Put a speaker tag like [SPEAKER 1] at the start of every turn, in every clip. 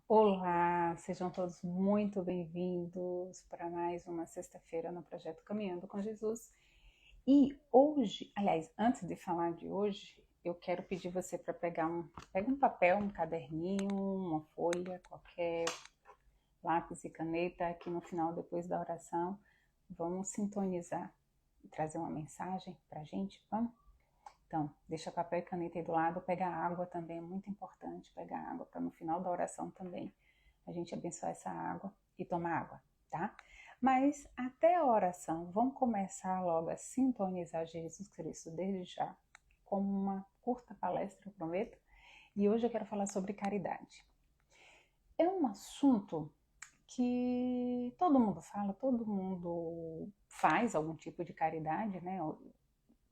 [SPEAKER 1] Olá, sejam todos muito bem-vindos para mais uma sexta-feira no projeto Caminhando com Jesus. E hoje, aliás, antes de falar de hoje, eu quero pedir você para pega um papel, um caderninho, uma folha, qualquer lápis e caneta, aqui no final, depois da oração, vamos sintonizar e trazer uma mensagem para a gente, vamos? Então, deixa papel e caneta aí do lado, pegar água também, é muito importante pegar água para no final da oração também a gente abençoar essa água e tomar água, tá? Mas até a oração, vamos começar logo a sintonizar Jesus Cristo desde já, com uma curta palestra, eu prometo. E hoje eu quero falar sobre caridade. É um assunto que todo mundo fala, todo mundo faz algum tipo de caridade, né?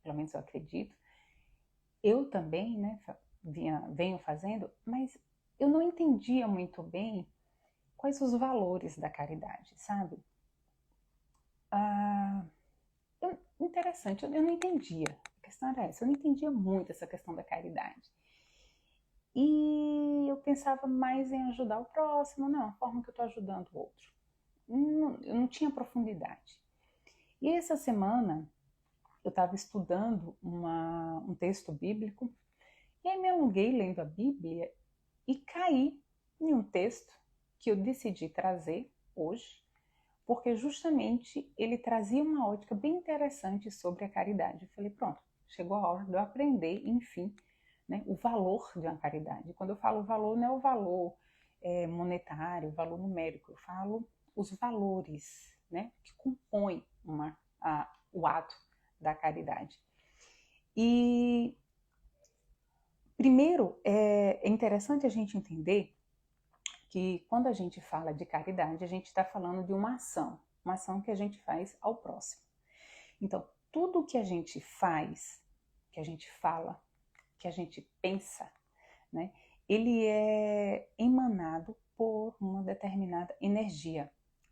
[SPEAKER 1] Pelo menos eu acredito. Eu também, né, venho fazendo, mas eu não entendia muito bem quais os valores da caridade, sabe? Ah, interessante, eu não entendia. A questão era essa, eu não entendia muito essa questão da caridade. E eu pensava mais em ajudar o próximo, não, a forma que eu estou ajudando o outro. Eu não tinha profundidade. E essa semana eu estava estudando um texto bíblico e aí me alonguei lendo a Bíblia e caí em um texto que eu decidi trazer hoje, porque justamente ele trazia uma ótica bem interessante sobre a caridade. Eu falei, pronto, chegou a hora de eu aprender, enfim, né, o valor de uma caridade. Quando eu falo valor, não é o valor monetário, o valor numérico, eu falo os valores, né, que compõem o ato da caridade. E primeiro é interessante a gente entender que quando a gente fala de caridade, a gente está falando de uma ação que a gente faz ao próximo. Então, tudo que a gente faz, que a gente fala, que a gente pensa, né, ele é emanado por uma determinada energia,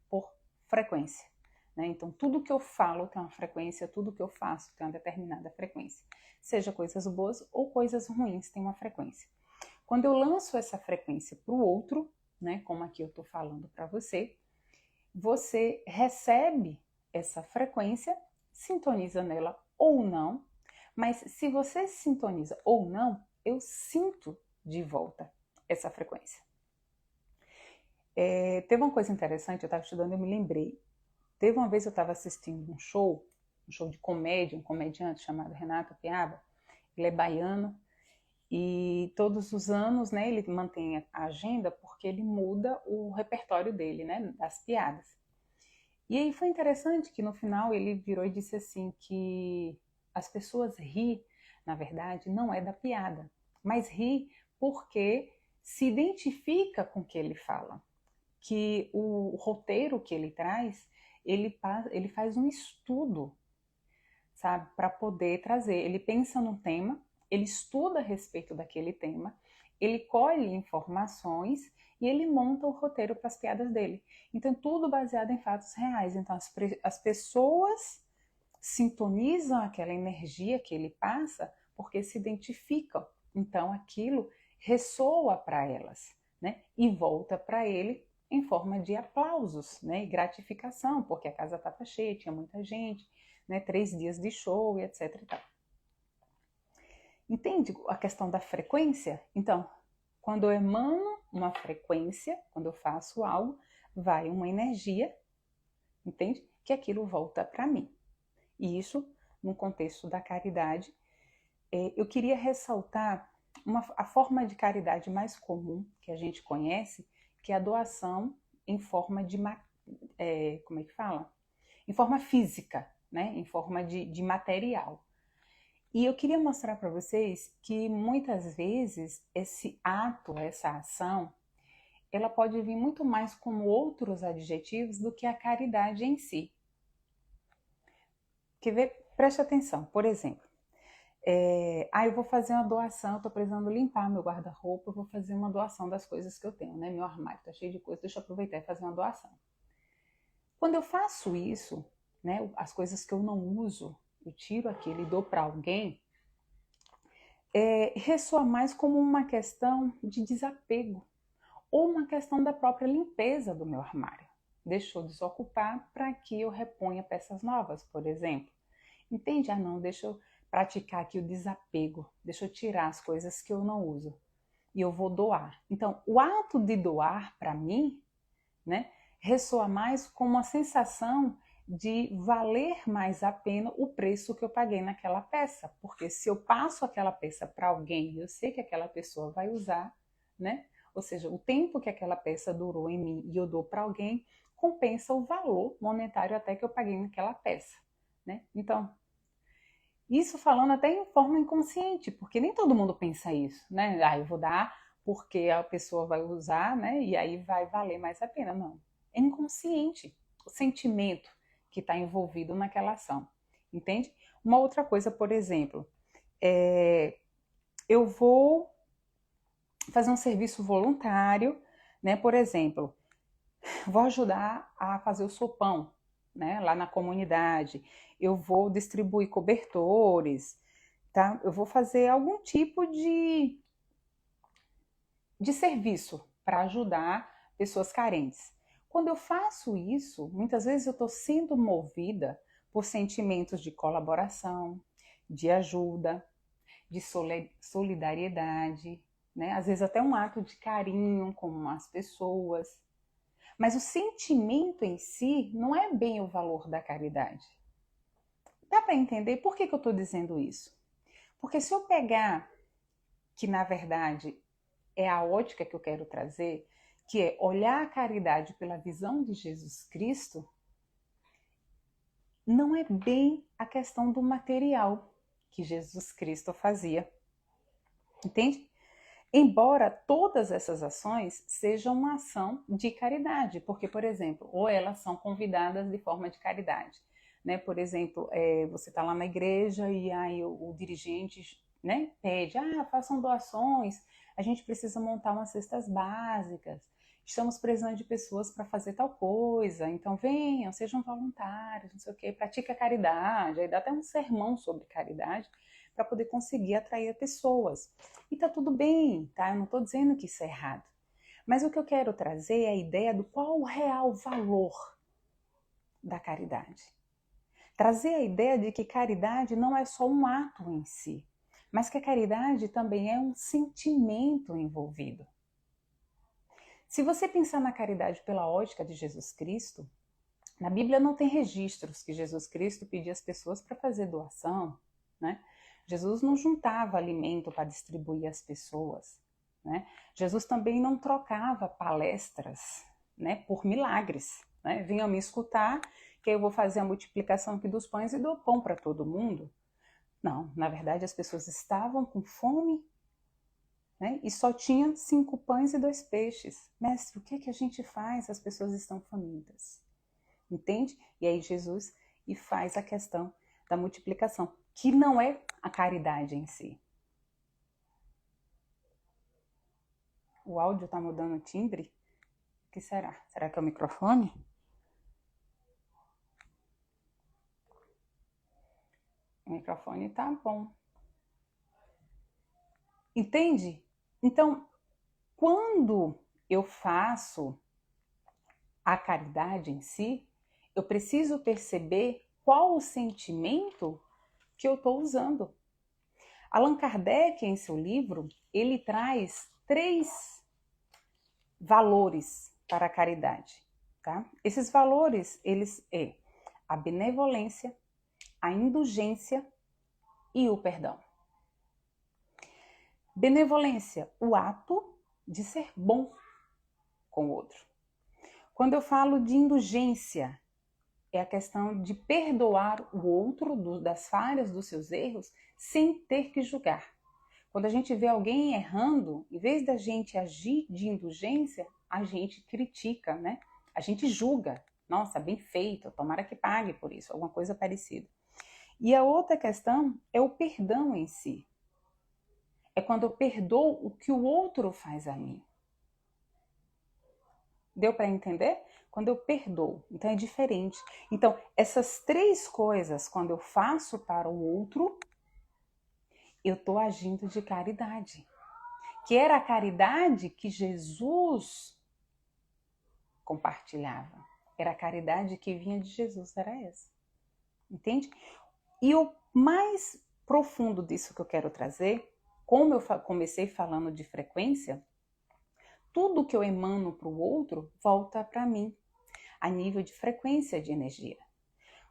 [SPEAKER 1] por frequência. Né? Então, tudo que eu falo tem uma frequência, tudo que eu faço tem uma determinada frequência. Seja coisas boas ou coisas ruins, tem uma frequência. Quando eu lanço essa frequência para o outro, né, como aqui eu estou falando para você, você recebe essa frequência, sintoniza nela ou não, mas se você sintoniza ou não, eu sinto de volta essa frequência. Teve uma coisa interessante, eu estava estudando, eu me lembrei. Teve uma vez eu estava assistindo um show de comédia, um comediante chamado Renato Piaba, ele é baiano, e todos os anos, né, ele mantém a agenda porque ele muda o repertório dele, né, das piadas. E aí foi interessante que no final ele virou e disse assim que as pessoas ri, na verdade, não é da piada, mas ri porque se identifica com o que ele fala, que o roteiro que ele traz, ele faz um estudo, sabe, para poder trazer. Ele pensa num tema, ele estuda a respeito daquele tema, ele colhe informações e ele monta o roteiro para as piadas dele. Então, tudo baseado em fatos reais. Então, as pessoas sintonizam aquela energia que ele passa porque se identificam. Então, aquilo ressoa para elas, né? E volta para ele em forma de aplausos, né? E gratificação, porque a casa estava cheia, tinha muita gente, né? 3 dias de show e etc. E tal. Entende a questão da frequência? Então, quando eu emano uma frequência, quando eu faço algo, vai uma energia, entende? Que aquilo volta para mim. E isso, no contexto da caridade, eu queria ressaltar a forma de caridade mais comum que a gente conhece, que é a doação em forma de, como é que fala? Em forma física, né? Em forma de material. E eu queria mostrar para vocês que muitas vezes esse ato, essa ação, ela pode vir muito mais como outros adjetivos do que a caridade em si. Quer ver? Preste atenção. Por exemplo, eu vou fazer uma doação, estou precisando limpar meu guarda-roupa, eu vou fazer uma doação das coisas que eu tenho, né? Meu armário está cheio de coisas, deixa eu aproveitar e fazer uma doação. Quando eu faço isso, né, as coisas que eu não uso, eu tiro aquilo e dou para alguém, ressoa mais como uma questão de desapego ou uma questão da própria limpeza do meu armário. Deixou desocupar para que eu reponha peças novas, por exemplo. Entende? Ah, não, deixa eu praticar aqui o desapego, deixa eu tirar as coisas que eu não uso e eu vou doar. Então, o ato de doar, para mim, né, ressoa mais como uma sensação de valer mais a pena o preço que eu paguei naquela peça, porque se eu passo aquela peça para alguém, eu sei que aquela pessoa vai usar, né? Ou seja, o tempo que aquela peça durou em mim e eu dou para alguém compensa o valor monetário até que eu paguei naquela peça, né? Então, isso falando até em forma inconsciente, porque nem todo mundo pensa isso, né? Ah, eu vou dar porque a pessoa vai usar, né? E aí vai valer mais a pena. Não. É inconsciente o sentimento que está envolvido naquela ação. Entende? Uma outra coisa, por exemplo, eu vou fazer um serviço voluntário, né? Por exemplo, vou ajudar a fazer o sopão, né? Lá na comunidade. Eu vou distribuir cobertores, tá? Eu vou fazer algum tipo de serviço para ajudar pessoas carentes. Quando eu faço isso, muitas vezes eu estou sendo movida por sentimentos de colaboração, de ajuda, de solidariedade, né? Às vezes até um ato de carinho com as pessoas. Mas o sentimento em si não é bem o valor da caridade. Dá para entender por que eu estou dizendo isso? Porque se eu pegar que, na verdade, é a ótica que eu quero trazer, que é olhar a caridade pela visão de Jesus Cristo, não é bem a questão do material que Jesus Cristo fazia. Entende? Embora todas essas ações sejam uma ação de caridade, porque, por exemplo, ou elas são convidadas de forma de caridade, né? Por exemplo, você está lá na igreja e aí o dirigente, né, pede, façam doações, a gente precisa montar umas cestas básicas, estamos precisando de pessoas para fazer tal coisa, então venham, sejam voluntários, não sei o quê, pratique a caridade, aí dá até um sermão sobre caridade, para poder conseguir atrair pessoas. E tá tudo bem, tá? Eu não estou dizendo que isso é errado. Mas o que eu quero trazer é a ideia do qual o real valor da caridade. Trazer a ideia de que caridade não é só um ato em si, mas que a caridade também é um sentimento envolvido. Se você pensar na caridade pela ótica de Jesus Cristo, na Bíblia não tem registros que Jesus Cristo pedia às pessoas para fazer doação, né? Jesus não juntava alimento para distribuir às pessoas, né? Jesus também não trocava palestras, né, por milagres, né? Venham me escutar que eu vou fazer a multiplicação aqui dos pães e dou pão para todo mundo. Não, na verdade as pessoas estavam com fome, né? E só tinha 5 pães e 2 peixes. Mestre, o que a gente faz? As pessoas estão famintas. Entende? E aí Jesus e faz a questão da multiplicação, que não é a caridade em si. O áudio está mudando o timbre? O que será? Será que é o microfone? O microfone tá bom. Entende? Então, quando eu faço a caridade em si, eu preciso perceber qual o sentimento que eu estou usando. Allan Kardec, em seu livro, ele traz 3 valores para a caridade, tá? Esses valores, eles é a benevolência, a indulgência e o perdão. Benevolência, o ato de ser bom com o outro. Quando eu falo de indulgência, é a questão de perdoar o outro das falhas, dos seus erros, sem ter que julgar. Quando a gente vê alguém errando, em vez da gente agir de indulgência, a gente critica, né? A gente julga. Nossa, bem feito, tomara que pague por isso, alguma coisa parecida. E a outra questão é o perdão em si. É quando eu perdoo o que o outro faz a mim. Deu para entender? Quando eu perdoo. Então é diferente. Então, essas 3 coisas, quando eu faço para o outro, eu estou agindo de caridade. que era a caridade que Jesus compartilhava. Era a caridade que vinha de Jesus, era essa. Entende? E o mais profundo disso que eu quero trazer, como eu comecei falando de frequência, tudo que eu emano para o outro volta para mim, a nível de frequência de energia.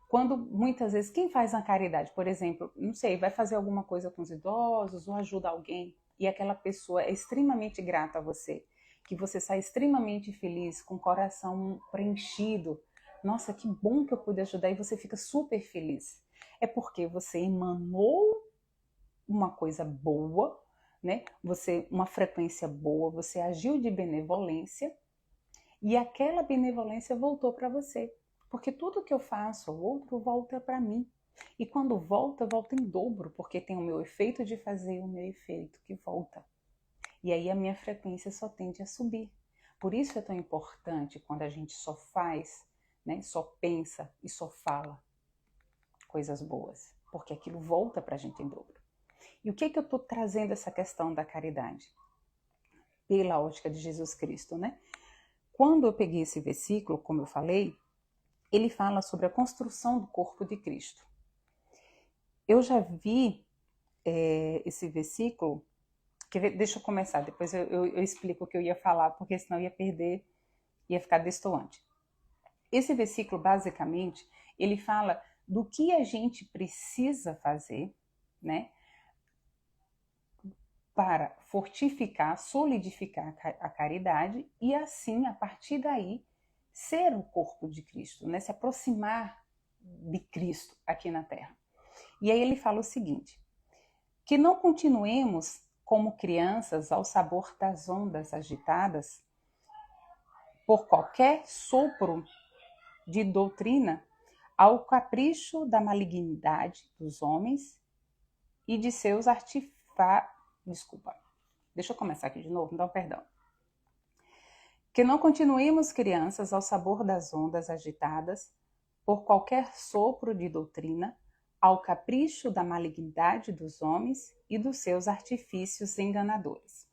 [SPEAKER 1] Quando muitas vezes, quem faz uma caridade, por exemplo, não sei, vai fazer alguma coisa com os idosos ou ajuda alguém e aquela pessoa é extremamente grata a você, que você sai extremamente feliz, com o coração preenchido. Nossa, que bom que eu pude ajudar, e você fica super feliz. É porque você emanou uma coisa boa, né? Uma frequência boa, você agiu de benevolência e aquela benevolência voltou para você. Porque tudo que eu faço ao outro volta para mim. E quando volta, volta em dobro, porque tem o meu efeito de fazer e o meu efeito que volta. E aí a minha frequência só tende a subir. Por isso é tão importante quando a gente só faz, né, só pensa e só fala coisas boas, porque aquilo volta para a gente em dobro. E o que eu estou trazendo essa questão da caridade? Pela ótica de Jesus Cristo, né? Quando eu peguei esse versículo, como eu falei, ele fala sobre a construção do corpo de Cristo. Eu já vi esse versículo, deixa eu começar, depois eu explico o que eu ia falar, porque senão eu ia perder, ia ficar destoante. Esse versículo, basicamente, ele fala do que a gente precisa fazer, né, para fortificar, solidificar a caridade e assim, a partir daí, ser o corpo de Cristo, né, se aproximar de Cristo aqui na Terra. E aí ele fala o seguinte, que não continuemos como crianças ao sabor das ondas agitadas por qualquer sopro de doutrina, ao capricho da malignidade dos homens e de seus Desculpa, deixa eu começar aqui de novo, então perdão. Que não continuemos crianças ao sabor das ondas agitadas por qualquer sopro de doutrina, ao capricho da malignidade dos homens e dos seus artifícios enganadores.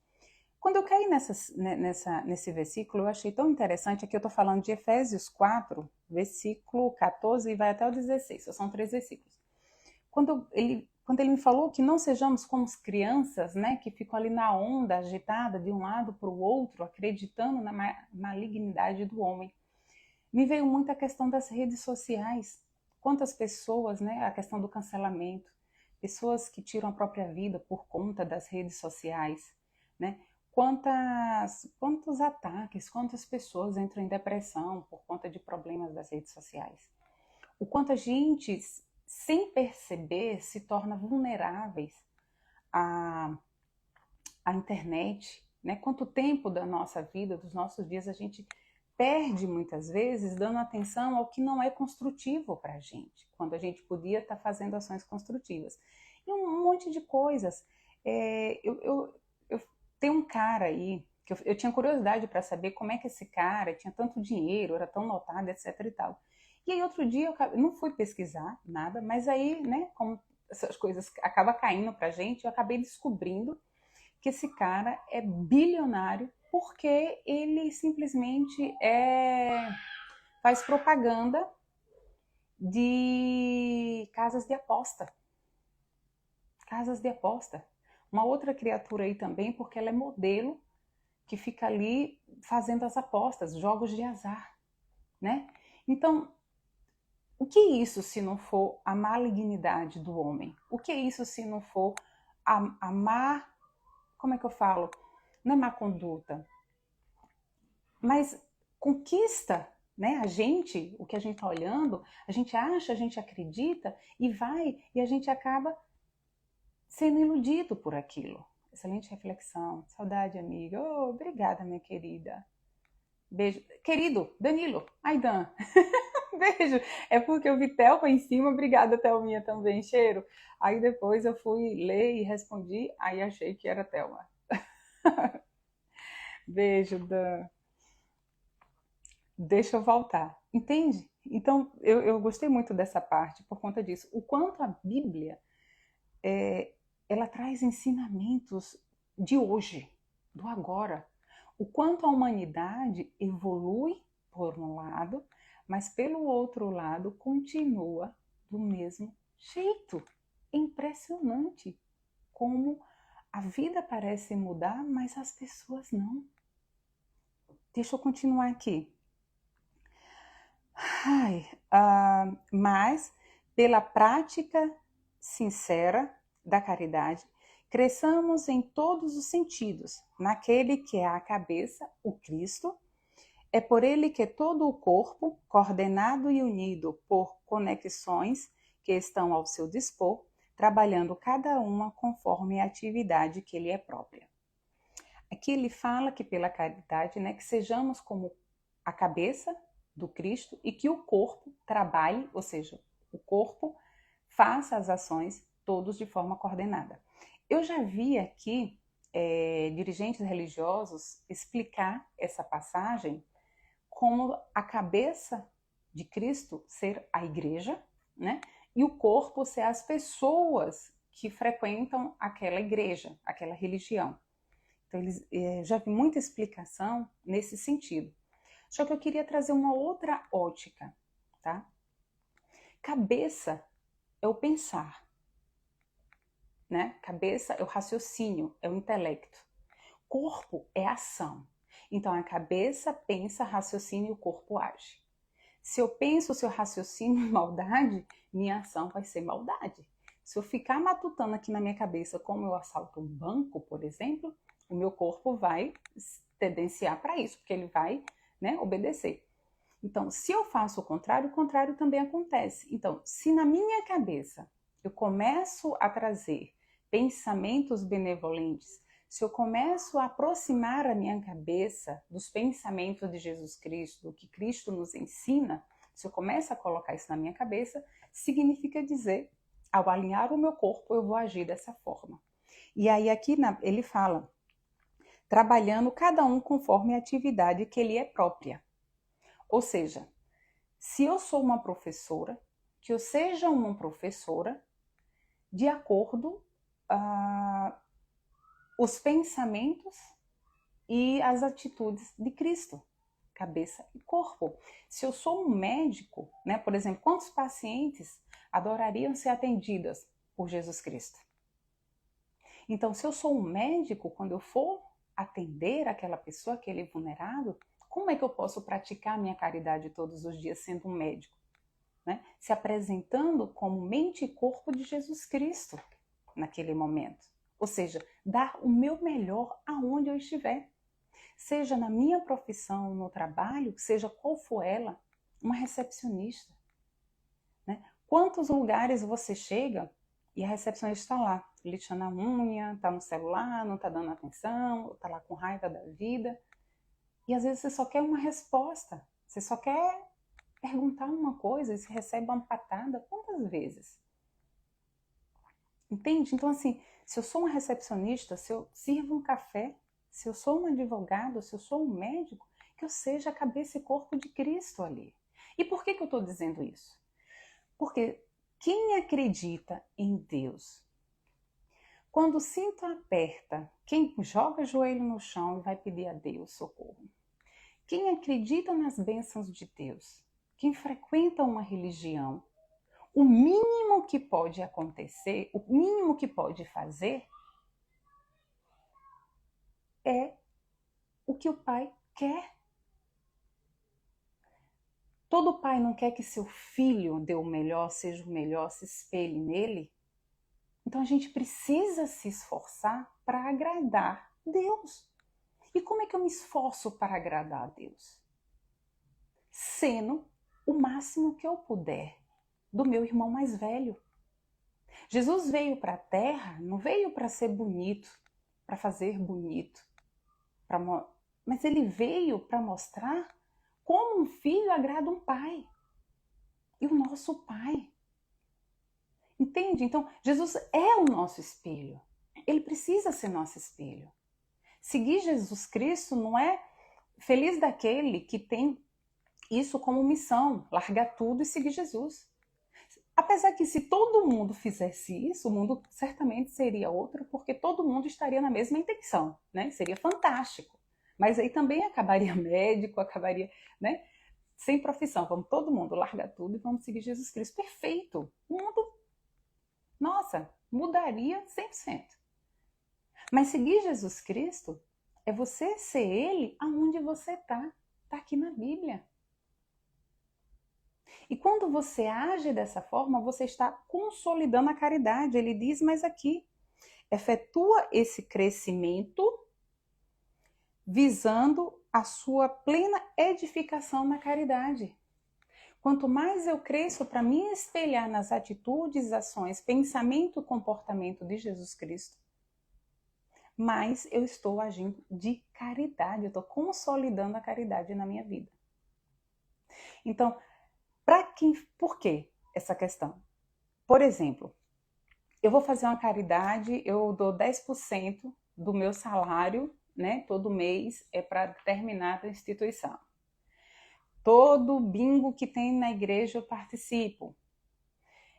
[SPEAKER 1] Quando eu caí nesse versículo, eu achei tão interessante, aqui eu estou falando de Efésios 4, versículo 14 e vai até o 16, são 3 versículos. Quando ele me falou que não sejamos como as crianças, né, que ficam ali na onda agitada de um lado para o outro, acreditando na malignidade do homem, me veio muito a questão das redes sociais. Quantas pessoas, né, a questão do cancelamento, pessoas que tiram a própria vida por conta das redes sociais, né? Quantos ataques, quantas pessoas entram em depressão por conta de problemas das redes sociais. O quanto a gente, sem perceber, se torna vulneráveis à internet, né? Quanto tempo da nossa vida, dos nossos dias, a gente perde muitas vezes dando atenção ao que não é construtivo para a gente, quando a gente podia estar fazendo ações construtivas. E um monte de coisas. Eu tenho um cara aí, que eu tinha curiosidade para saber como é que esse cara tinha tanto dinheiro, era tão notado, etc e tal. E aí outro dia eu não fui pesquisar nada, mas aí, né, como essas coisas acabam caindo pra gente, eu acabei descobrindo que esse cara é bilionário porque ele simplesmente faz propaganda de casas de aposta. Casas de aposta. Uma outra criatura aí também, porque ela é modelo, que fica ali fazendo as apostas, jogos de azar, né? Então, o que é isso se não for a malignidade do homem? O que é isso se não for a má, como é que eu falo? Não é má conduta, mas conquista, né? A gente, o que a gente está olhando, a gente acha, a gente acredita e vai, e a gente acaba sendo iludido por aquilo. Excelente reflexão. Saudade, amiga. Oh, obrigada, minha querida. Beijo. Querido, Danilo. Ai, Dan. Beijo. É porque eu vi Thelma em cima. Obrigada, Thelminha, também. Cheiro. Aí depois eu fui ler e respondi. Aí achei que era Thelma. Beijo, Dan. Deixa eu voltar. Entende? Então, eu gostei muito dessa parte por conta disso. O quanto a Bíblia ela traz ensinamentos de hoje, do agora. O quanto a humanidade evolui por um lado, mas pelo outro lado continua do mesmo jeito. É impressionante como a vida parece mudar, mas as pessoas não. Deixa eu continuar aqui. Mas, pela prática sincera da caridade, cresçamos em todos os sentidos, naquele que é a cabeça, o Cristo. É por ele que todo o corpo, coordenado e unido por conexões que estão ao seu dispor, trabalhando cada uma conforme a atividade que lhe é própria. Aqui ele fala que pela caridade, que sejamos como a cabeça do Cristo e que o corpo trabalhe, ou seja, o corpo faça as ações todos de forma coordenada. Eu já vi aqui dirigentes religiosos explicar essa passagem como a cabeça de Cristo ser a igreja, e o corpo ser as pessoas que frequentam aquela igreja, aquela religião. Então, já vi muita explicação nesse sentido. Só que eu queria trazer uma outra ótica, tá? Cabeça é o pensar, Cabeça é o raciocínio, é o intelecto. Corpo é a ação. Então, a cabeça pensa, raciocina e o corpo age. Se eu penso, se eu raciocínio maldade, minha ação vai ser maldade. Se eu ficar matutando aqui na minha cabeça como eu assalto um banco, por exemplo, o meu corpo vai tendenciar para isso, porque ele vai obedecer. Então, se eu faço o contrário também acontece. Então, se na minha cabeça eu começo a trazer pensamentos benevolentes, se eu começo a aproximar a minha cabeça dos pensamentos de Jesus Cristo, do que Cristo nos ensina, se eu começo a colocar isso na minha cabeça, significa dizer, ao alinhar o meu corpo, eu vou agir dessa forma. E aí aqui ele fala, trabalhando cada um conforme a atividade que lhe é própria. Ou seja, se eu sou uma professora, que eu seja uma professora de acordo os pensamentos e as atitudes de Cristo, cabeça e corpo. Se eu sou um médico, por exemplo, quantos pacientes adorariam ser atendidas por Jesus Cristo? Então, se eu sou um médico, quando eu for atender aquela pessoa, aquele vulnerável, como é que eu posso praticar a minha caridade todos os dias sendo um médico? Se apresentando como mente e corpo de Jesus Cristo naquele momento. Ou seja, dar o meu melhor aonde eu estiver. Seja na minha profissão, no trabalho, seja qual for ela, uma recepcionista. Quantos lugares você chega e a recepcionista está lá, lixando a unha, está no celular, não está dando atenção, está lá com raiva da vida. E às vezes você só quer uma resposta, você só quer perguntar uma coisa e você recebe uma patada. Quantas vezes? Entende? Então, assim, se eu sou uma recepcionista, se eu sirvo um café, se eu sou um advogado, se eu sou um médico, que eu seja a cabeça e corpo de Cristo ali. E por que eu estou dizendo isso? Porque quem acredita em Deus, quando o cinto aperta, quem joga o joelho no chão e vai pedir a Deus socorro? Quem acredita nas bênçãos de Deus, quem frequenta uma religião, o mínimo que pode acontecer, o mínimo que pode fazer é o que o pai quer. Todo pai não quer que seu filho dê o melhor, seja o melhor, se espelhe nele. Então a gente precisa se esforçar para agradar Deus. E como é que eu me esforço para agradar a Deus? Sendo o máximo que eu puder do meu irmão mais velho. Jesus veio para a terra, não veio para ser bonito, para fazer bonito, mas ele veio para mostrar como um filho agrada um pai. E o nosso pai. Entende? Então, Jesus é o nosso espelho. Ele precisa ser nosso espelho. Seguir Jesus Cristo não é feliz daquele que tem isso como missão, largar tudo e seguir Jesus. Apesar que se todo mundo fizesse isso, o mundo certamente seria outro, porque todo mundo estaria na mesma intenção, né? Seria fantástico. Mas aí também acabaria médico, acabaria, né? Sem profissão. Vamos todo mundo largar tudo e vamos seguir Jesus Cristo. Perfeito. O mundo, nossa, mudaria 100%. Mas seguir Jesus Cristo é você ser Ele aonde você está. Está aqui na Bíblia. E quando você age dessa forma, você está consolidando a caridade. Ele diz, mas aqui, efetua esse crescimento visando a sua plena edificação na caridade. Quanto mais eu cresço para me espelhar nas atitudes, ações, pensamento, comportamento de Jesus Cristo, mais eu estou agindo de caridade, eu estou consolidando a caridade na minha vida. Então, por que essa questão? Por exemplo, eu vou fazer uma caridade, eu dou 10% do meu salário, né, todo mês, é para determinada instituição. Todo bingo que tem na igreja eu participo.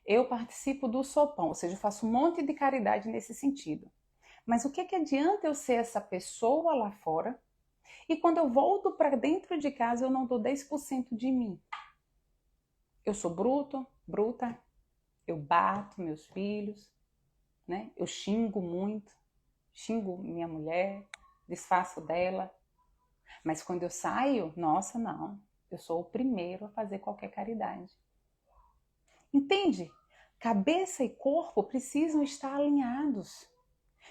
[SPEAKER 1] Eu participo do sopão, ou seja, eu faço um monte de caridade nesse sentido. Mas o que adianta eu ser essa pessoa lá fora e quando eu volto para dentro de casa eu não dou 10% de mim? Eu sou bruta, eu bato meus filhos, né? Eu xingo muito, xingo minha mulher, desfaço dela. Mas quando eu saio, nossa, não, eu sou o primeiro a fazer qualquer caridade. Entende? Cabeça e corpo precisam estar alinhados.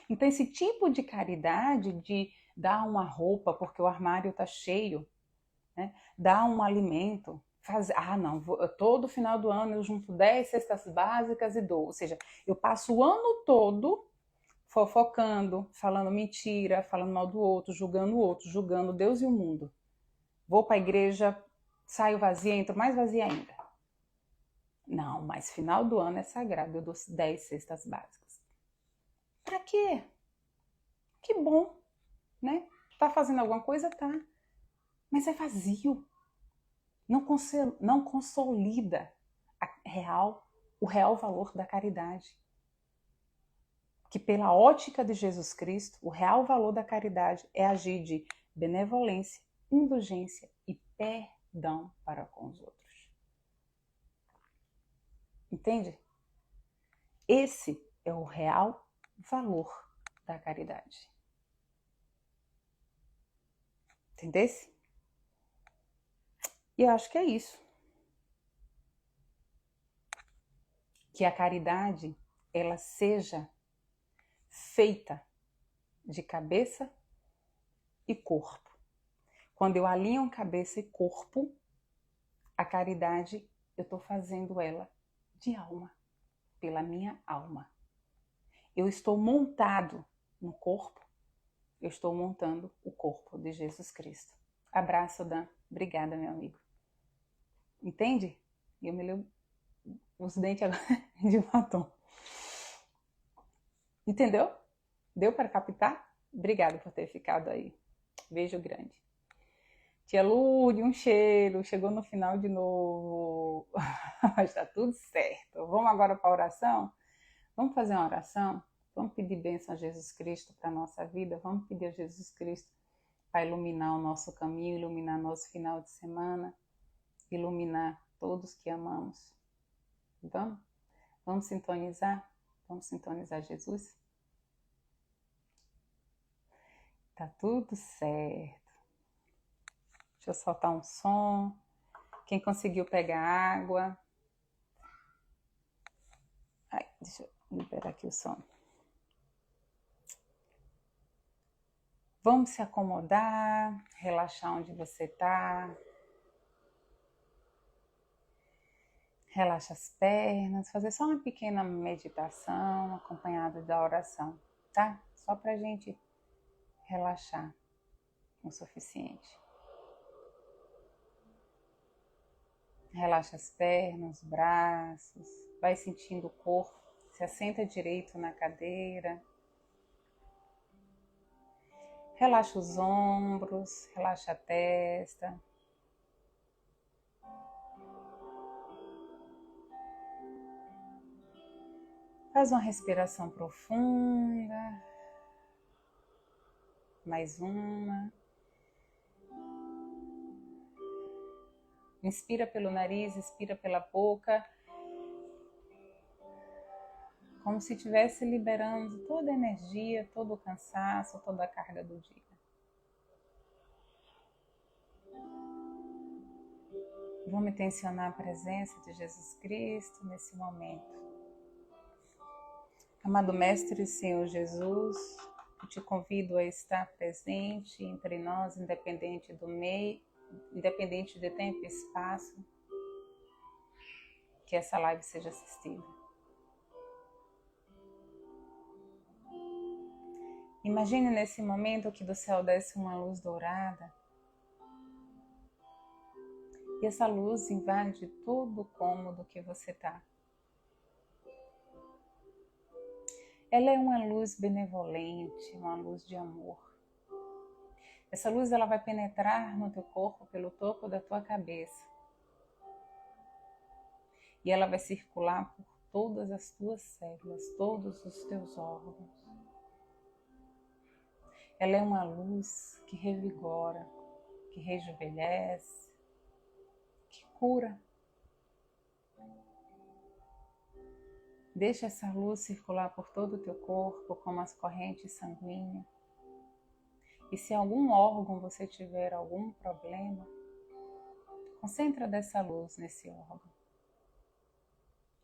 [SPEAKER 1] Então, esse tipo de caridade, de dar uma roupa porque o armário está cheio, né? Dar um alimento, todo final do ano eu junto 10 cestas básicas e dou. Ou seja, eu passo o ano todo fofocando, falando mentira, falando mal do outro, julgando Deus e o mundo. Vou para a igreja, saio vazia, entro mais vazia ainda. Não, mas final do ano é sagrado, eu dou 10 cestas básicas. Pra quê? Que bom, né? Tá fazendo alguma coisa? Tá. Mas é vazio. Não consolida o real valor da caridade. Que pela ótica de Jesus Cristo, o real valor da caridade é agir de benevolência, indulgência e perdão para com os outros. Entende? Esse é o real valor da caridade. Entendesse? E eu acho que é isso. Que a caridade, ela seja feita de cabeça e corpo. Quando eu alinho cabeça e corpo, a caridade, eu estou fazendo ela de alma, pela minha alma. Eu estou montado no corpo, eu estou montando o corpo de Jesus Cristo. Abraço, Dan. Obrigada, meu amigo. Entende? Eu me leio os dentes agora de batom. Entendeu? Deu para captar? Obrigada por ter ficado aí. Beijo grande. Tia Lourdes, um cheiro. Chegou no final de novo. Mas tá tudo certo. Vamos agora para a oração? Vamos fazer uma oração? Vamos pedir bênção a Jesus Cristo para a nossa vida? Vamos pedir a Jesus Cristo para iluminar o nosso caminho, iluminar nosso final de semana, iluminar todos que amamos. Vamos? Vamos sintonizar? Vamos sintonizar Jesus? Tá tudo certo. Deixa eu soltar um som. Quem conseguiu pegar água? Ai, deixa eu liberar aqui o som. Vamos se acomodar, relaxar onde você está. Relaxa as pernas, fazer só uma pequena meditação acompanhada da oração, tá? Só pra gente relaxar o suficiente. Relaxa as pernas, os braços, vai sentindo o corpo, se assenta direito na cadeira. Relaxa os ombros, relaxa a testa. Faz uma respiração profunda. Mais uma. Inspira pelo nariz, expira pela boca. Como se estivesse liberando toda a energia, todo o cansaço, toda a carga do dia. Vamos intencionar a presença de Jesus Cristo nesse momento. Amado Mestre e Senhor Jesus, eu te convido a estar presente entre nós, independente do meio, independente de tempo e espaço, que essa live seja assistida. Imagine nesse momento que do céu desce uma luz dourada e essa luz invade todo o cômodo que você está. Ela é uma luz benevolente, uma luz de amor. Essa luz ela vai penetrar no teu corpo pelo topo da tua cabeça. E ela vai circular por todas as tuas células, todos os teus órgãos. Ela é uma luz que revigora, que rejuvenesce, que cura. Deixa essa luz circular por todo o teu corpo, como as correntes sanguíneas. E se algum órgão você tiver algum problema, concentra dessa luz nesse órgão.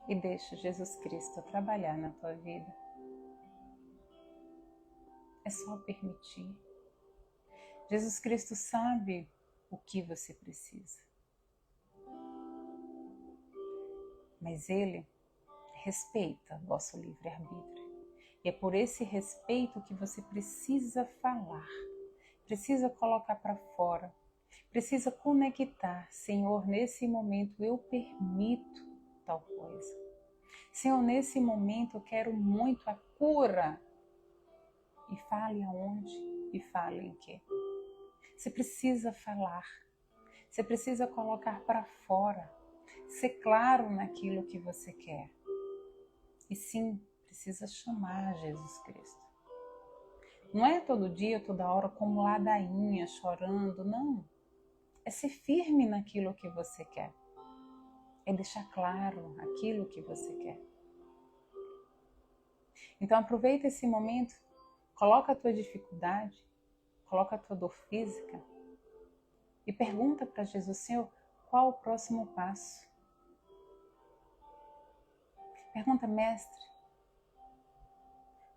[SPEAKER 1] E deixa Jesus Cristo trabalhar na tua vida. É só permitir. Jesus Cristo sabe o que você precisa. Mas Ele respeita o vosso livre-arbítrio. E é por esse respeito que você precisa falar, precisa colocar para fora, precisa conectar. Senhor, nesse momento eu permito tal coisa. Senhor, nesse momento eu quero muito a cura. E fale aonde e fale em quê. Você precisa falar, você precisa colocar para fora, ser claro naquilo que você quer. E sim, precisa chamar Jesus Cristo. Não é todo dia, toda hora, como ladainha, chorando, não. É ser firme naquilo que você quer. É deixar claro aquilo que você quer. Então aproveita esse momento, coloca a tua dificuldade, coloca a tua dor física e pergunta para Jesus, Senhor, qual o próximo passo? Pergunta, Mestre,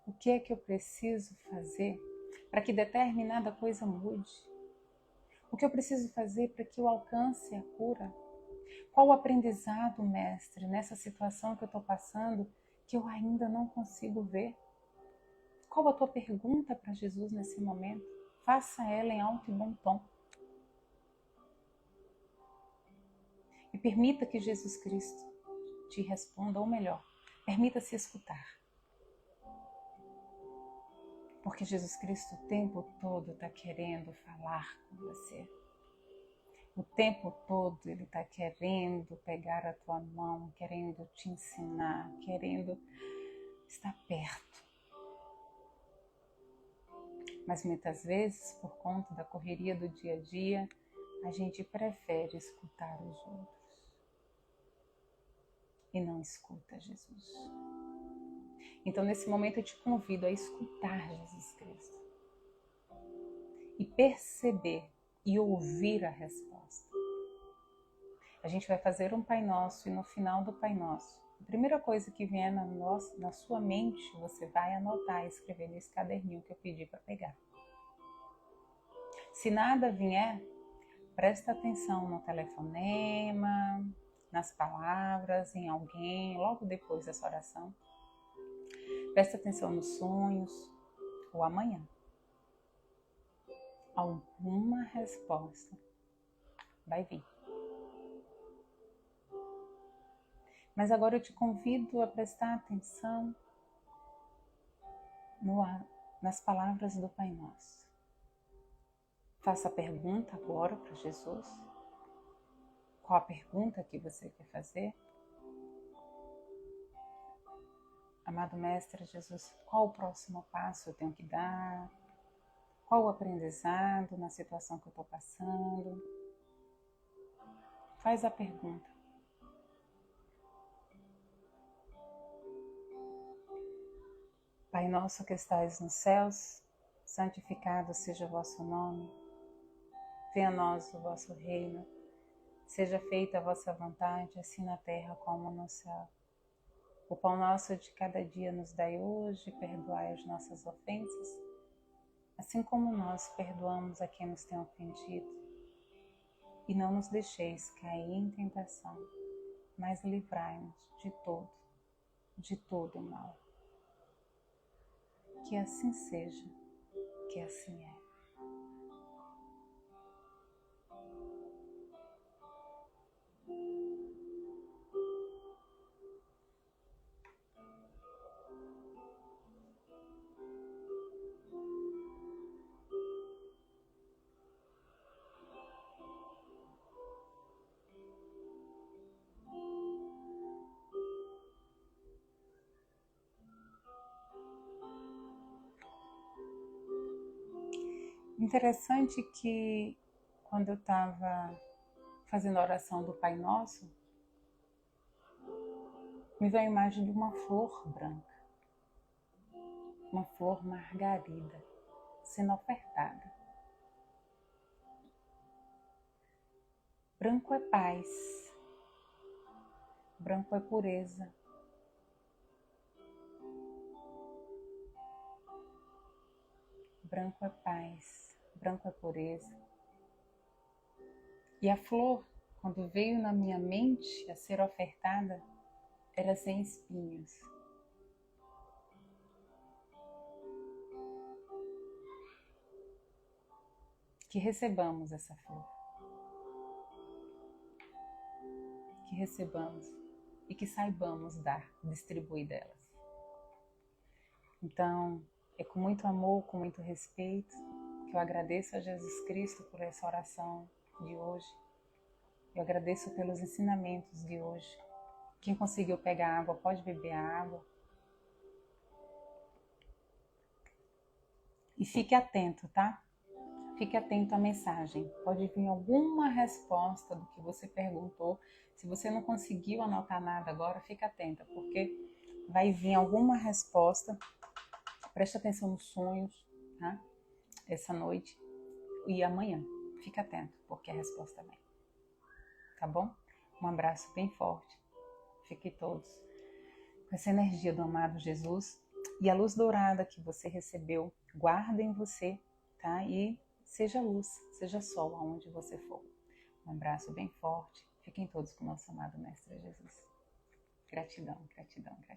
[SPEAKER 1] o que é que eu preciso fazer para que determinada coisa mude? O que eu preciso fazer para que eu alcance a cura? Qual o aprendizado, Mestre, nessa situação que eu estou passando que eu ainda não consigo ver? Qual a tua pergunta para Jesus nesse momento? Faça ela em alto e bom tom. E permita que Jesus Cristo te responda, ou melhor, permita-se escutar. Porque Jesus Cristo o tempo todo está querendo falar com você. O tempo todo Ele está querendo pegar a tua mão, querendo te ensinar, querendo estar perto. Mas muitas vezes, por conta da correria do dia a dia, a gente prefere escutar os outros. E não escuta Jesus. Então, nesse momento, eu te convido a escutar Jesus Cristo. E perceber e ouvir a resposta. A gente vai fazer um Pai Nosso e no final do Pai Nosso, a primeira coisa que vier na sua mente, você vai anotar e escrever nesse caderninho que eu pedi para pegar. Se nada vier, presta atenção no telefonema, nas palavras, em alguém, logo depois dessa oração. Presta atenção nos sonhos ou amanhã. Alguma resposta vai vir. Mas agora eu te convido a prestar atenção nas palavras do Pai Nosso. Faça a pergunta agora para Jesus. Qual a pergunta que você quer fazer? Amado Mestre Jesus, qual o próximo passo eu tenho que dar? Qual o aprendizado na situação que eu estou passando? Faz a pergunta. Pai nosso que estais nos céus, santificado seja o vosso nome. Venha a nós o vosso reino. Seja feita a vossa vontade, assim na terra como no céu. O pão nosso de cada dia nos dai hoje, perdoai as nossas ofensas, assim como nós perdoamos a quem nos tem ofendido. E não nos deixeis cair em tentação, mas livrai-nos de todo o mal. Que assim seja, que assim é. Interessante que quando eu estava fazendo a oração do Pai Nosso, me veio a imagem de uma flor branca, uma flor margarida, sendo ofertada. Branco é paz, branco é pureza. Branco é paz, branco é pureza. E a flor, quando veio na minha mente a ser ofertada, era sem espinhos. Que recebamos essa flor. Que recebamos e que saibamos dar, distribuir delas. Então, é com muito amor, com muito respeito, que eu agradeço a Jesus Cristo por essa oração de hoje. Eu agradeço pelos ensinamentos de hoje. Quem conseguiu pegar água, pode beber a água. E fique atento, tá? Fique atento à mensagem. Pode vir alguma resposta do que você perguntou. Se você não conseguiu anotar nada agora, fique atenta, porque vai vir alguma resposta. Preste atenção nos sonhos, tá? Essa noite e amanhã. Fique atento, porque a resposta vem. Tá bom? Um abraço bem forte. Fiquem todos com essa energia do amado Jesus. E a luz dourada que você recebeu, guarda em você, tá? E seja luz, seja sol aonde você for. Um abraço bem forte. Fiquem todos com o nosso amado Mestre Jesus. Gratidão, gratidão, gratidão.